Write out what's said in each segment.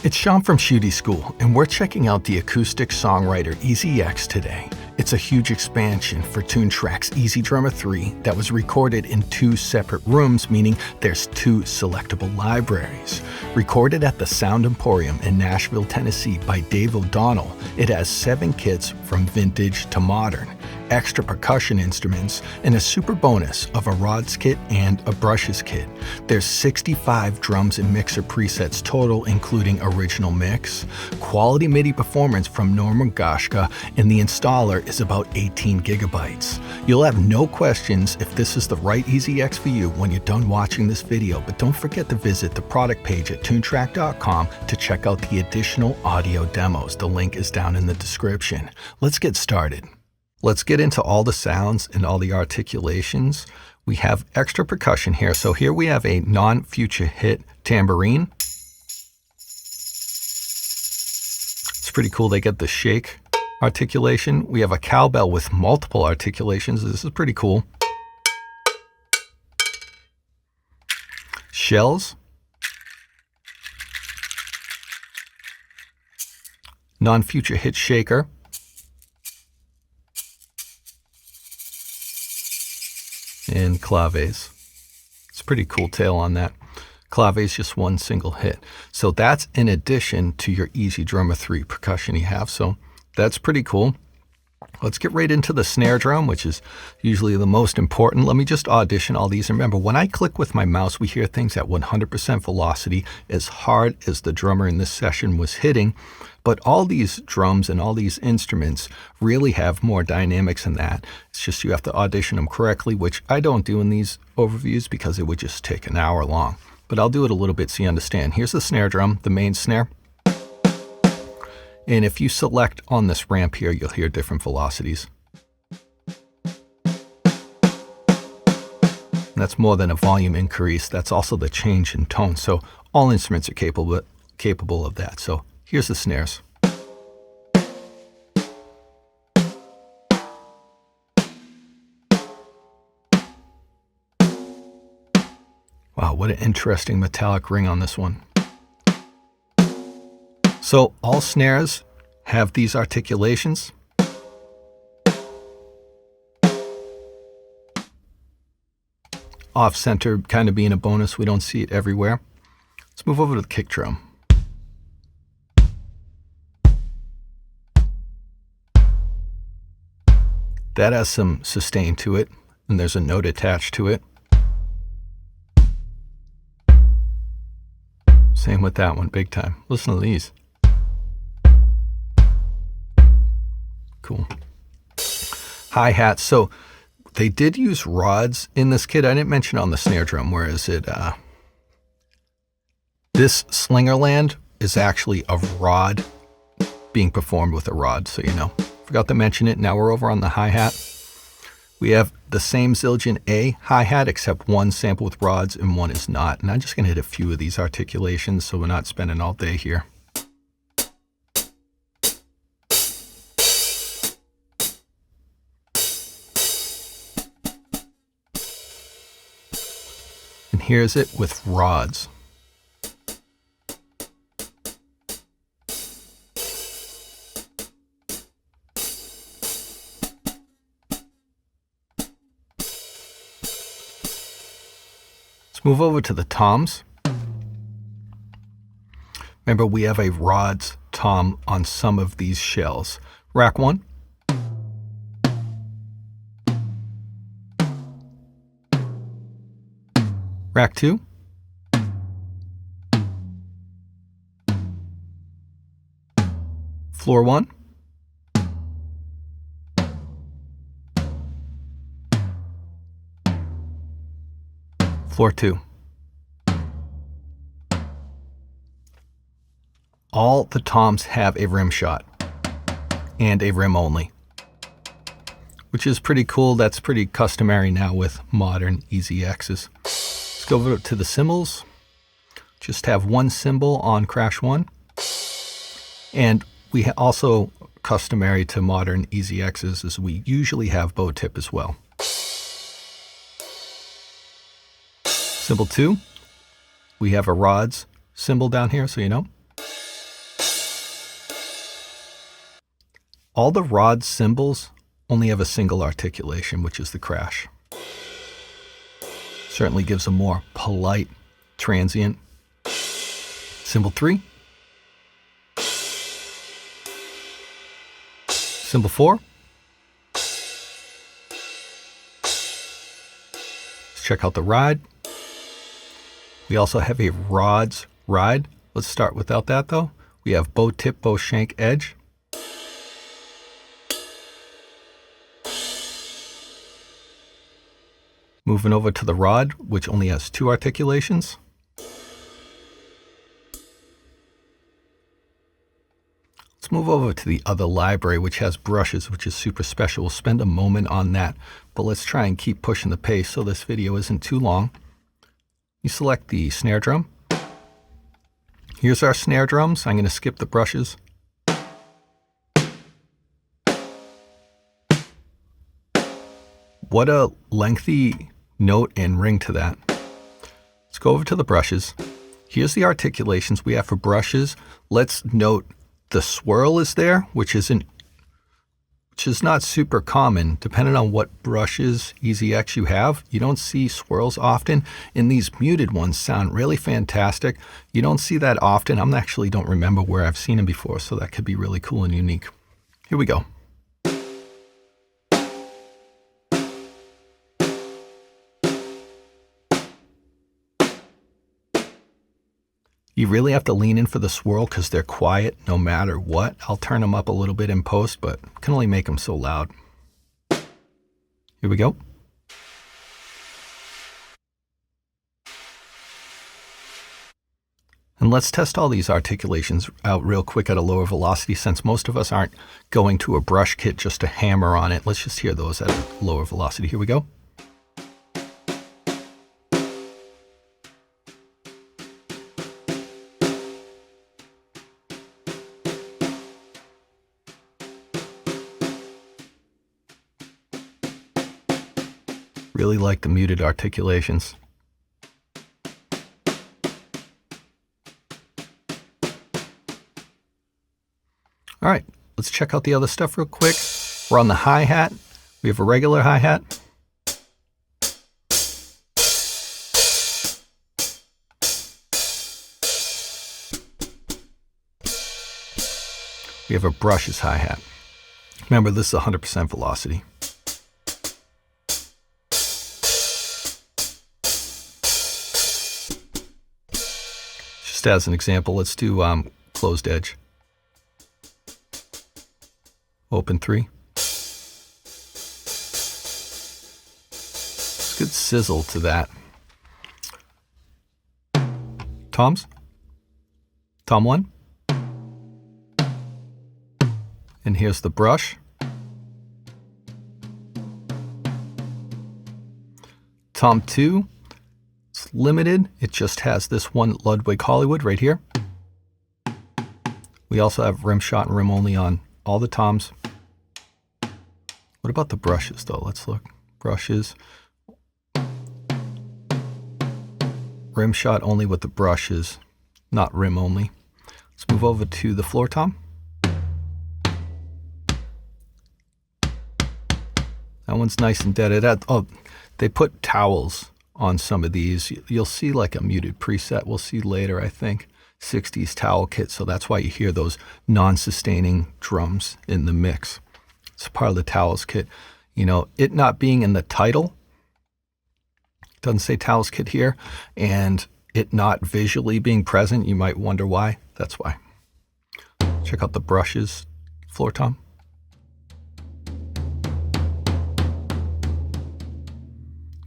It's Sean from Shootie School, and we're checking out the Acoustic Songwriter EZX today. It's a huge expansion for Toontrack's EZdrummer 3 that was recorded in 2 separate rooms, meaning there's 2 selectable libraries. Recorded at the Sound Emporium in Nashville, Tennessee by Dave O'Donnell, it has 7 kits from vintage to modern, extra percussion instruments, and a super bonus of a rods kit and a brushes kit. There's 65 drums and mixer presets total, including original mix, quality Midi performance from 𝗪𝗔𝗥𝗏𝗧, and the installer is about 18 gigabytes. You'll have no questions if this is the right EZX for you when you're done watching this video, but don't forget to visit the product page at Toontrack.com to check out the additional audio demos. The link is down in the description. Let's get started. Let's get into all the sounds and all the articulations. We have extra percussion here. So here we have a non-future hit tambourine. It's pretty cool. They get the shake articulation. We have a cowbell with multiple articulations. This is pretty cool. Shells. Non-future hit shaker. And claves. It's a pretty cool tail on that. Claves just one single hit. So that's in addition to your EZdrummer 3 percussion you have. So that's pretty cool. Let's get right into the snare drum, which is usually the most important. Let me just audition all these. And remember, when I click with my mouse, we hear things at 100% velocity, as hard as the drummer in this session was hitting. But all these drums and all these instruments really have more dynamics than that. It's just you have to audition them correctly, which I don't do in these overviews because it would just take an hour long. But I'll do it a little bit so you understand. Here's the snare drum, the main snare. And if you select on this ramp here, you'll hear different velocities. And that's more than a volume increase. That's also the change in tone. So all instruments are capable of that. So here's the snares. Wow, what an interesting metallic ring on this one. So all snares have these articulations. Off center kind of being a bonus. We don't see it everywhere. Let's move over to the kick drum. That has some sustain to it, and there's a note attached to it. Same with that one, big time. Listen to these. Cool. Hi-hats. So they did use rods in this kit. I didn't mention on the snare drum, whereas this Slingerland is actually a rod being performed with a rod, so you know. Forgot to mention it. Now we're over on the hi-hat. We have the same Zildjian A hi-hat, except one sample with rods and one is not. And I'm just going to hit a few of these articulations so we're not spending all day here. And here's it with rods. Let's move over to the toms. Remember, we have a rods tom on some of these shells. Rack 1. Rack 2. Floor 1. Floor 2. All the toms have a rim shot and a rim only, which is pretty cool. That's pretty customary now with modern EZXs. Let's go over to the cymbals. Just have one cymbal on crash 1. And we also, customary to modern EZXs, is we usually have bow tip as well. Cymbal 2, we have a rods cymbal down here, so you know. all the rod cymbals only have a single articulation, which is the crash. Certainly gives a more polite transient. Cymbal 3. Cymbal 4. Let's check out the ride. We also have a rods ride. Let's start without that though. We have bow tip, bow shank, edge. Moving over to the rod, which only has 2 articulations. Let's move over to the other library, which has brushes, which is super special. We'll spend a moment on that, but let's try and keep pushing the pace so this video isn't too long. You select the snare drum. Here's our snare drums. I'm going to skip the brushes. What a lengthy note and ring to that. Let's go over to the brushes. Here's the articulations we have for brushes. Let's note the swirl is there, which is not super common. Depending on what brushes EZX you have, you don't see swirls often, and these muted ones sound really fantastic. You don't see that often. I actually don't remember where I've seen them before, so that could be really cool and unique. Here we go. You really have to lean in for the swirl because they're quiet no matter what. I'll turn them up a little bit in post, but can only make them so loud. Here we go. And let's test all these articulations out real quick at a lower velocity, since most of us aren't going to a brush kit just to hammer on it. Let's just hear those at a lower velocity. Here we go. Really like the muted articulations. All right, let's check out the other stuff real quick. We're on the hi-hat. We have a regular hi-hat. We have a brushes hi-hat. Remember, this is 100% velocity. Just as an example, let's do closed edge. Open 3. It's good sizzle to that. Toms. Tom 1. And here's the brush. Tom 2. It's limited. It just has this one 𝗪𝗔𝗥𝗪𝗦 right here. We also have rim shot and rim only on all the toms. What about the brushes though? Let's look. Brushes. Rim shot only with the brushes, not rim only. Let's move over to the floor tom. That one's nice and deaded. Oh, they put towels on some of these. You'll see like a muted preset. We'll see later, I think. 60s towel kit. So that's why you hear those non-sustaining drums in the mix. It's part of the towels kit. You know, it not being in the title, it doesn't say towels kit here, and it not visually being present, you might wonder why. That's why. Check out the brushes, floor tom.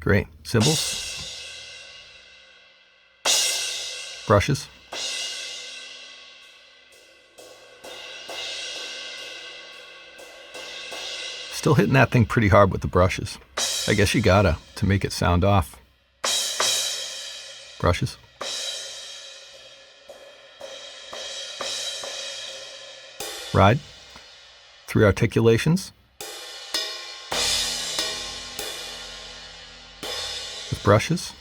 Great. Cymbals. Brushes. Still hitting that thing pretty hard with the brushes. I guess you gotta to make it sound off. Brushes. Ride. 3 articulations. With brushes.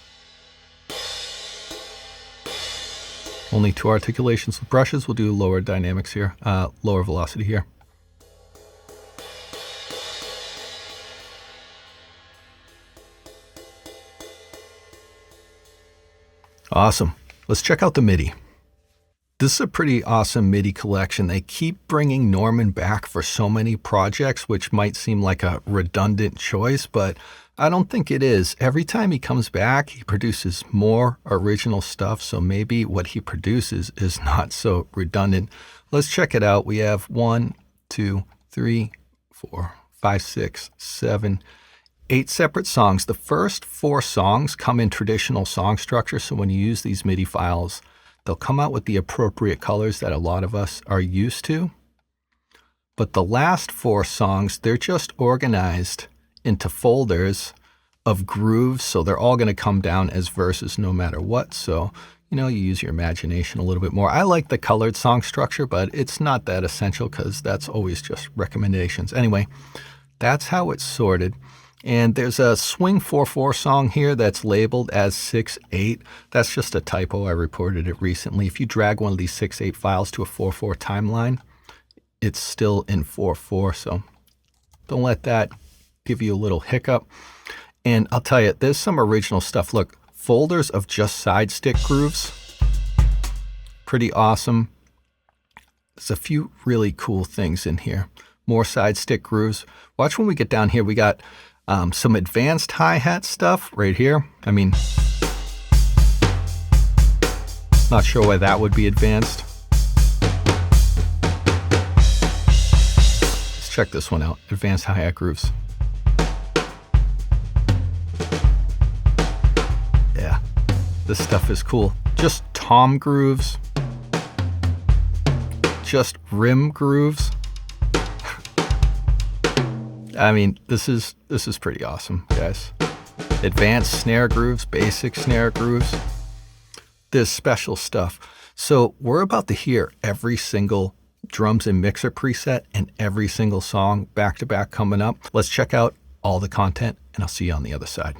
Only 2 articulations with brushes. We'll do lower dynamics here, lower velocity here. Awesome. Let's check out the Midi. This is a pretty awesome Midi collection. They keep bringing Norman back for so many projects, which might seem like a redundant choice, but I don't think it is. Every time he comes back, he produces more original stuff, so maybe what he produces is not so redundant. Let's check it out. We have 1, 2, 3, 4, 5, 6, 7, 8 separate songs. The first 4 songs come in traditional song structure, so when you use these MIDI files, they'll come out with the appropriate colors that a lot of us are used to. But the last 4 songs, they're just organized into folders of grooves, so they're all going to come down as verses no matter what. So, you use your imagination a little bit more. I like the colored song structure, but it's not that essential because that's always just recommendations. Anyway, that's how it's sorted. And there's a Swing 4/4 song here that's labeled as 6/8. That's just a typo. I reported it recently. If you drag one of these 6/8 files to a 4/4 timeline, it's still in 4/4. So don't let that give you a little hiccup. And I'll tell you, there's some original stuff. Look, folders of just side stick grooves. Pretty awesome. There's a few really cool things in here. More side stick grooves. Watch when we get down here. We got some advanced hi-hat stuff right here. I mean, not sure why that would be advanced. Let's check this one out. Advanced hi-hat grooves. Yeah, this stuff is cool. Just tom grooves. Just rim grooves. I mean, this is pretty awesome, guys. Advanced snare grooves, basic snare grooves. There's special stuff. So we're about to hear every single drums and mixer preset and every single song back to back coming up. Let's check out all the content, and I'll see you on the other side.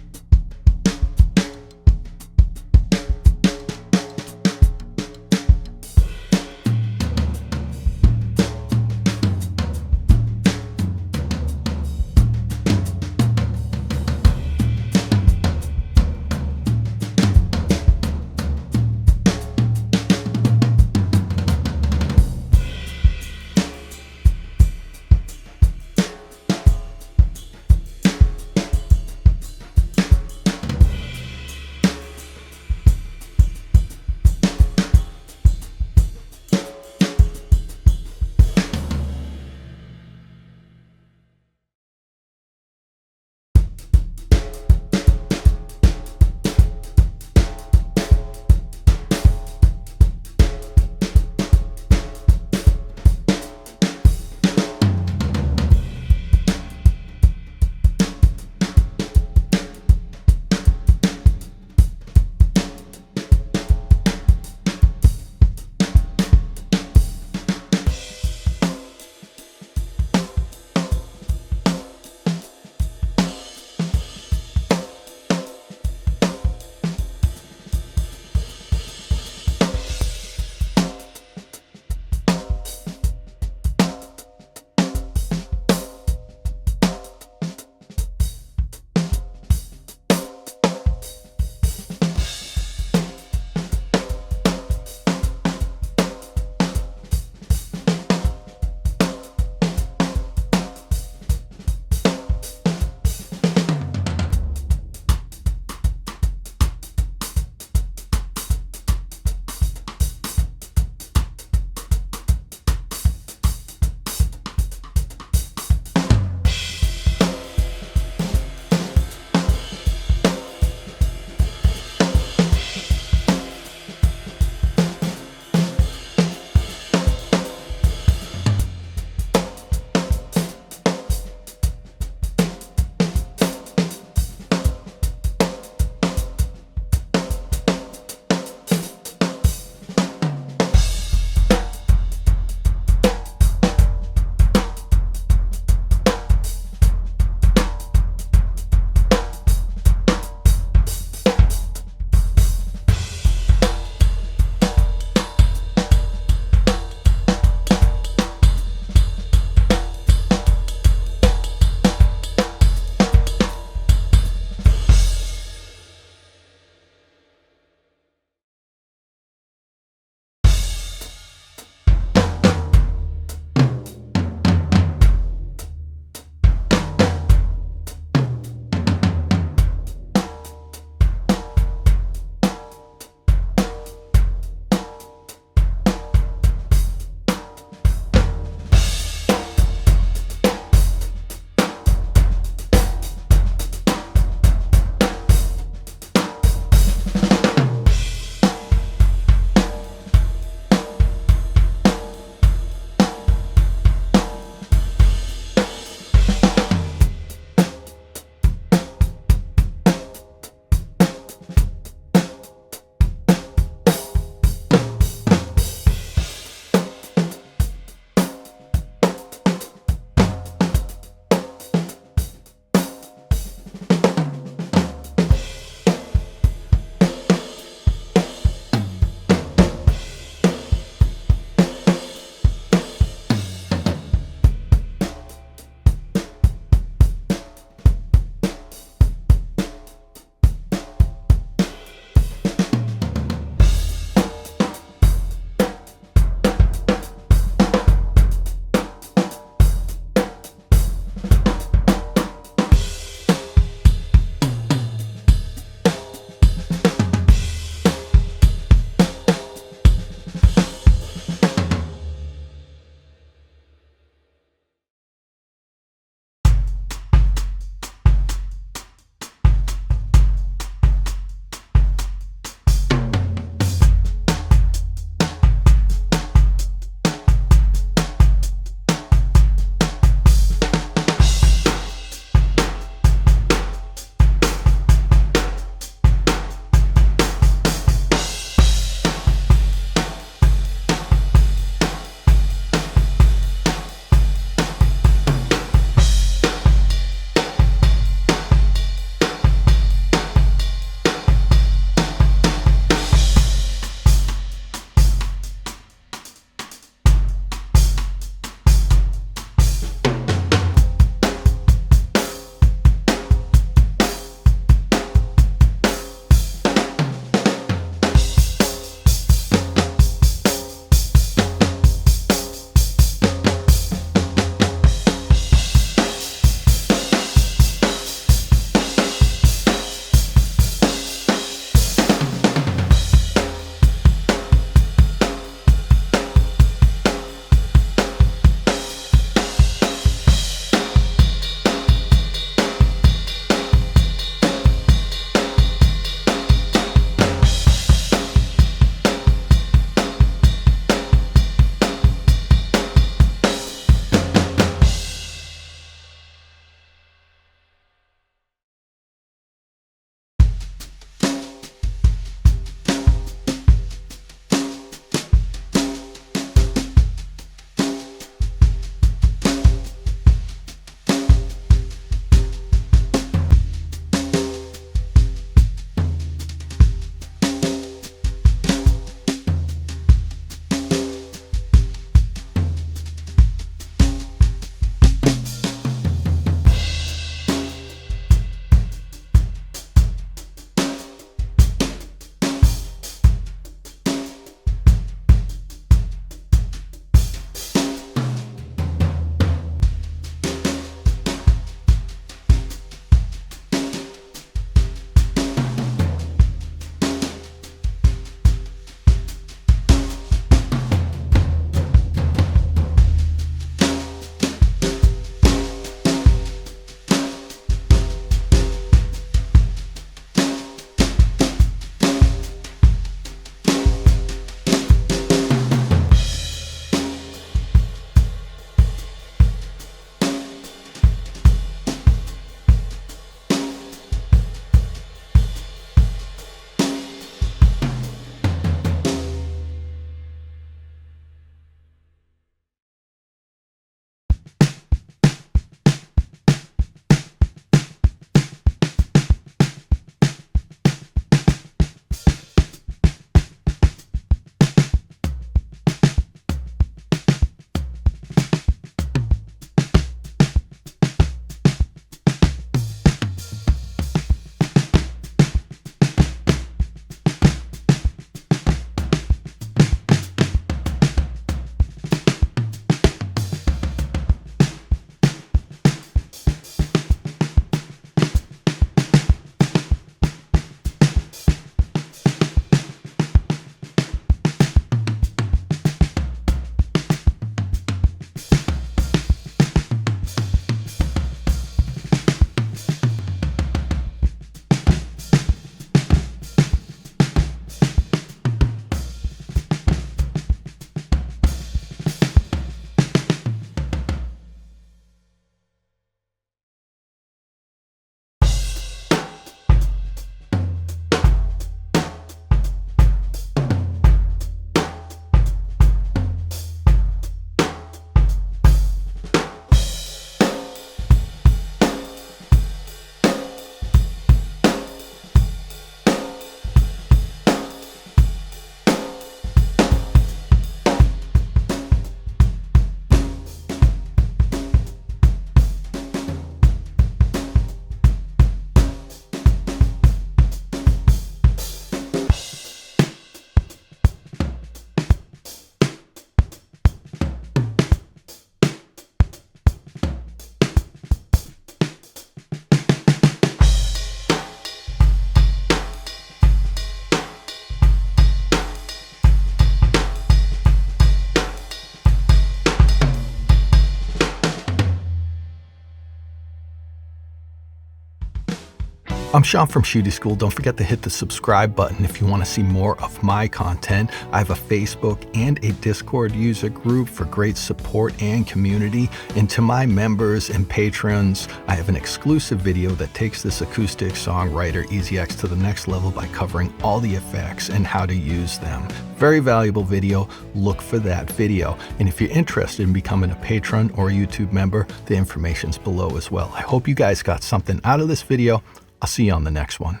I'm Sean from Shootie School. Don't forget to hit the subscribe button if you want to see more of my content. I have a Facebook and a Discord user group for great support and community. And to my members and patrons, I have an exclusive video that takes this Acoustic Songwriter EZX to the next level by covering all the effects and how to use them. Very valuable video. Look for that video. And if you're interested in becoming a patron or a YouTube member, the information's below as well. I hope you guys got something out of this video. I'll see you on the next one.